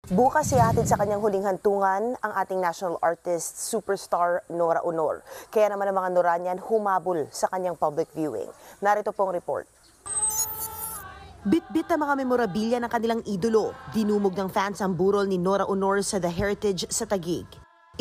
Bukas ihatid sa kanyang huling hantungan ang ating national artist, superstar Nora Aunor. Kaya naman ang mga Noranian humabol sa kanyang public viewing. Narito pong report. Bit-bit ang mga memorabilia ng kanilang idolo. Dinumog ng fans ang burol ni Nora Aunor sa The Heritage sa Taguig.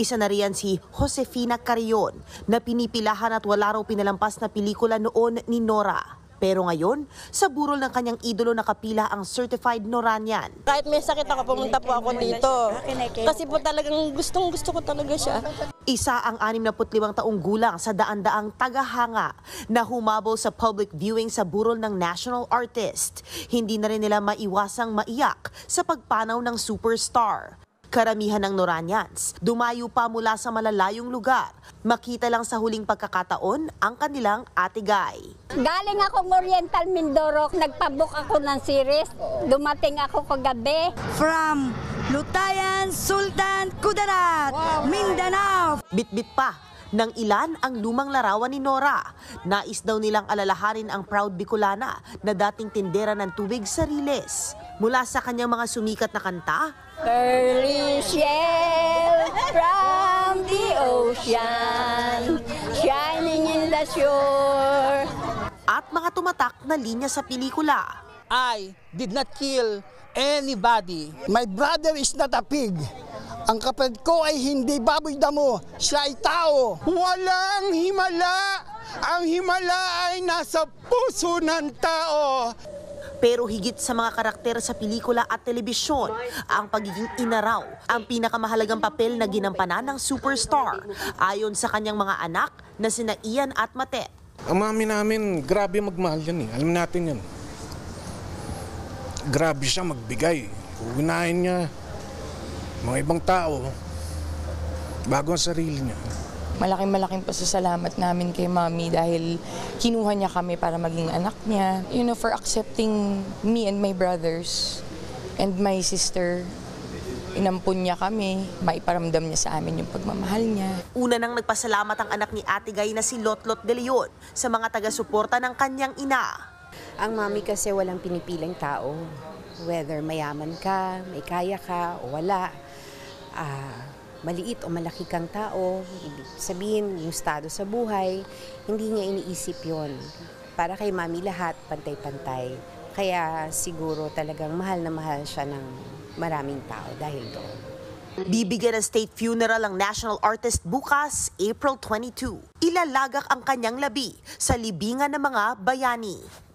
Isa na riyan si Josefina Carrion na pinipilahan at wala raw pinalampas na pelikula noon ni Nora. Pero ngayon, sa burol ng kanyang idolo nakapila ang certified Noranian. Kahit may sakit ako, pumunta po ako dito. Kasi po talagang gustong-gusto ko talaga siya. Isa ang 65 taong gulang sa daan-daang tagahanga na humabol sa public viewing sa burol ng national artist. Hindi na rin nila maiwasang maiyak sa pagpanaw ng superstar. Karamihan ng Noranians, dumayo pa mula sa malalayong lugar. Makita lang sa huling pagkakataon ang kanilang atigay. Galing akong Oriental Mindoro, nagpabook ako ng series. Dumating ako kagabi. From Lutayan, Sultan, Kudarat, Mindanao. Bit-bit pa ng ilan ang lumang larawan ni Nora. Nais daw nilang alalahanin ang proud Bicolana na dating tindera ng tubig sa Riles. Mula sa kanyang mga sumikat na kanta, Curly shell from the ocean, shining in the shore. at mga tumatak na linya sa pelikula. I did not kill anybody. My brother is not a pig. Ang kapatid ko ay hindi baboy damo, siya ay tao. Walang himala. Ang himala ay nasa puso ng tao. Pero higit sa mga karakter sa pelikula at telebisyon, ang pagiging ina raw ang pinakamahalagang papel na ginampanan ng superstar ayon sa kanyang mga anak na sina Ian at Mate. Ang mami namin, grabe magmahal yan eh. Alam natin yan. Grabe siya magbigay. Uwinahin niya mga ibang tao bago ang sarili niya. Malaking pasasalamat namin kay Mami dahil kinuha niya kami para maging anak niya. You know, for accepting me and my brothers and my sister. Inampun niya kami, maiparamdam niya sa amin yung pagmamahal niya. Una nang nagpasalamat ang anak ni Ate Gay na si Lotlot de Leon sa mga taga-suporta ng kanyang ina. Ang mami kasi walang pinipiling tao. Whether mayaman ka, may kaya ka o wala. Maliit o malaki kang tao, ibig sabihin yung estado sa buhay, hindi niya iniisip yon. Para kay mami lahat, pantay-pantay. Kaya siguro talagang mahal na mahal siya ng maraming tao dahil doon. Bibigyan ng state funeral ang national artist bukas, April 22. Ilalagak ang kanyang labi sa libingan ng mga bayani.